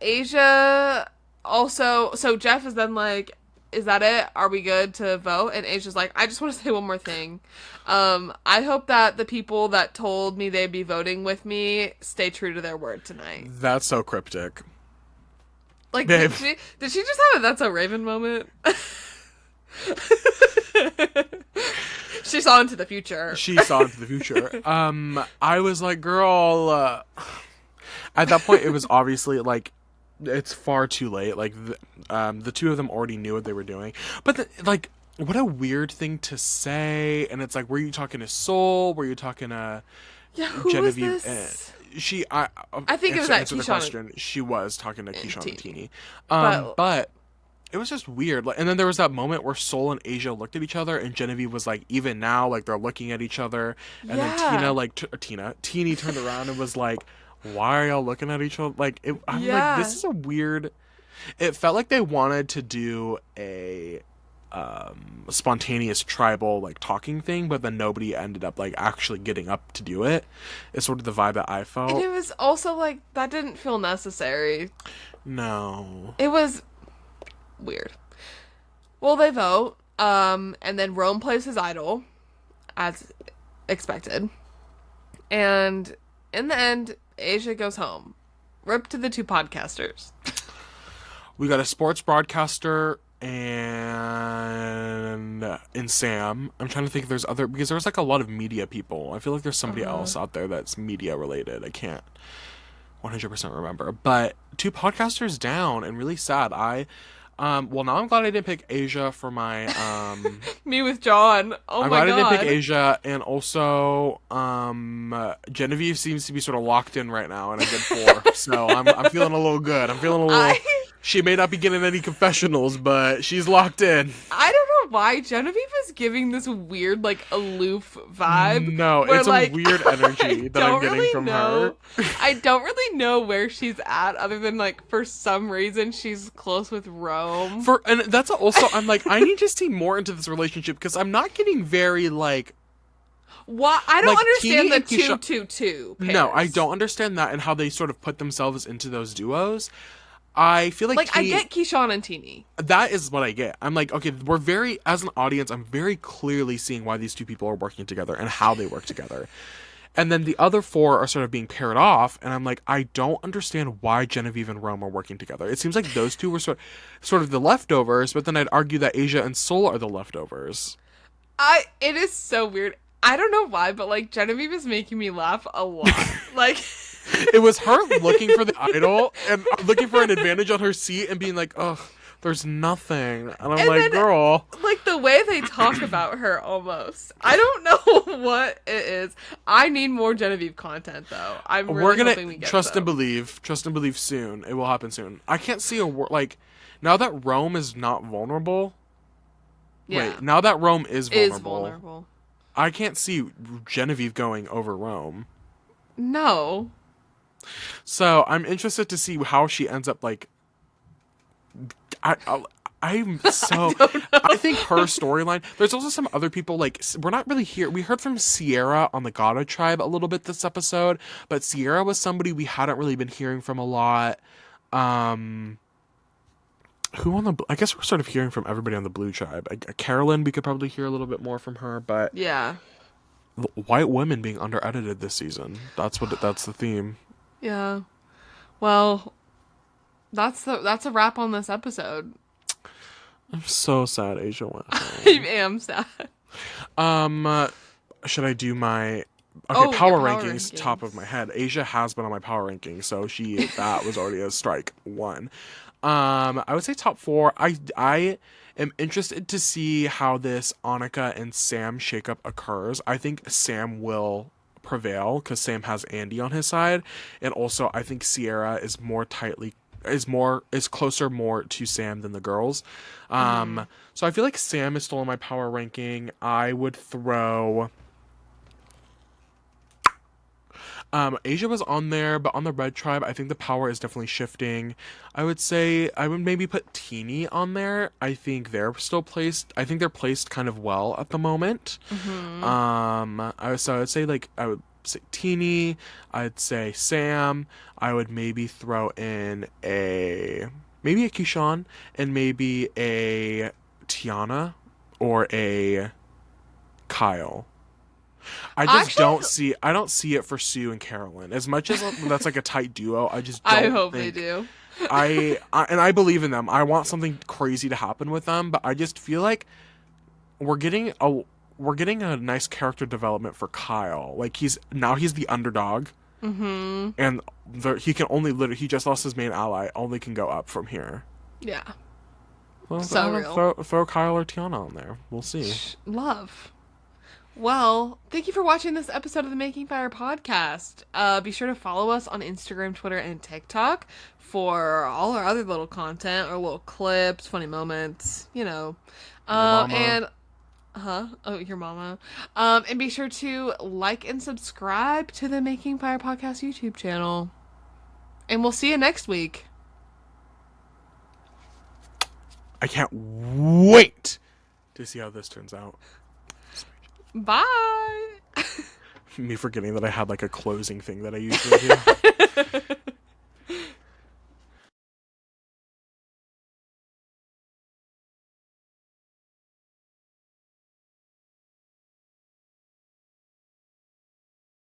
Asia also, so Jeff is then like, is that it? Are we good to vote? And Asia's like, I just want to say one more thing. I hope that the people that told me they'd be voting with me stay true to their word tonight. That's so cryptic. Like, Babe. did she just have a That's So Raven moment? She saw into the future. She saw into the future. I was like, girl. At that point, it was obviously like it's far too late. Like the two of them already knew what they were doing. But like, what a weird thing to say. And it's like, were you talking to Soul? Were you talking to Yeah, who Genevieve? was this? I think it was answer the Keyshawn question. She was talking to Keyshawn and Teeny. Teeny. But But it was just weird. Like, and then there was that moment where Soul and Asia looked at each other, and Genevieve was like, even now, like they're looking at each other. And then yeah. Teeny turned around and was like, "Why are y'all looking at each other?" Like, I'm like, Yeah. this is a weird. It felt like they wanted to do a spontaneous tribal like talking thing, but then nobody ended up like actually getting up to do it. It's sort of the vibe that I And felt. it was also like that didn't feel necessary. No. It was weird. Well, they vote, and then Rome plays his idol, as expected. And in the end, Asia goes home. Rip to the two podcasters. We got a sports broadcaster and in Sam. I'm trying to think if there's other because there's like a lot of media people. I feel like there's somebody else out there that's media related. I can't 100% remember. But two podcasters down and really sad. Well, now I'm glad I didn't pick Asia for my Me with John. Oh I'm my glad I didn't pick god. Asia, and also Genevieve seems to be sort of locked in right now in a good four. So I'm feeling a little good. I'm feeling a little. I She may not be getting any confessionals, but she's locked in. I don't know why Genevieve is giving this weird, like, aloof vibe. No, where, it's like, a weird energy that I'm don't getting really from know. her. I don't really know where she's at, other than, like, for some reason she's close with Rome. And that's also I'm like I need to see more into this relationship because I'm not getting very like Why? I don't like, understand Teeny the and Keisha- 2-2-2 no, I pairs. don't understand that and how they sort of put themselves into those duos. I feel like Like, I get Keyshawn and Teeny. that is what I get. I'm like, okay, we're very, as an audience, I'm very clearly seeing why these two people are working together and how they work together. And then the other four are sort of being paired off, and I'm like, I don't understand why Genevieve and Rome are working together. It seems like those two were sort of the leftovers, but then I'd argue that Asia and Soul are the leftovers. It is so weird. I don't know why, but, like, Genevieve is making me laugh a lot. Like... It was her looking for the idol and looking for an advantage on her seat and being like, ugh, there's nothing. And I'm And like, then, girl. like, the way they talk about her, almost. I don't know what it is. I need more Genevieve content, though. I'm really We're gonna hoping we get trust some. and believe. Trust and believe soon. It will happen soon. I can't see a like now that Rome is not vulnerable. Yeah. Wait, now that Rome is vulnerable, Is vulnerable. I can't see Genevieve going over Rome. No. So I'm interested to see how she ends up. Like, I'm so. I think her storyline. There's also some other people. Like, we're not really here. We heard from Sierra on the Gato tribe a little bit this episode, but Sierra was somebody we hadn't really been hearing from a lot. Who on the? I guess we're sort of hearing from everybody on the Blue tribe. Carolyn, we could probably hear a little bit more from her, but Yeah. white women being under edited this season. That's the theme. Yeah. Well, that's a wrap on this episode. I'm so sad Asia went I home. am sad. Should I do my Oh, power your power rankings top of rankings. my head? Asia has been on my power rankings, so that was already a strike one. I would say top four. am interested to see how this Annika and Sam shakeup occurs. I think Sam will prevail because Sam has Andy on his side, and also I think Sierra is closer more to Sam than the girls. So I feel like Sam is still in my power ranking. I would throw Asia was on there, but on the Red Tribe, I think the power is definitely shifting. I would say I would maybe put Teeny on there. I think they're still placed. I think they're placed kind of well at the moment. So I would say like I would say Teeny. I'd say Sam. I would maybe throw in a Keyshawn and maybe a Tiana or a Kyle. I don't see it for Sue and Carolyn. As much as that's like a tight duo, I just I don't hope they think do. I believe in them. I want something crazy to happen with them, but I just feel like we're getting a nice character development for Kyle. Like he's the underdog. And he can only literally he just lost his main ally, only can go up from here. Yeah. Well, So real. Throw Kyle or Tiana on there. We'll see. Love. Well, thank you for watching this episode of the Making Fire podcast. Be sure to follow us on Instagram, Twitter, and TikTok for all our other little content, our little clips, funny moments, you know. And oh, your mama. And be sure to like and subscribe to the Making Fire podcast YouTube channel. And we'll see you next week. I can't wait to see how this turns out. Bye. Me forgetting that I had like a closing thing that I usually do.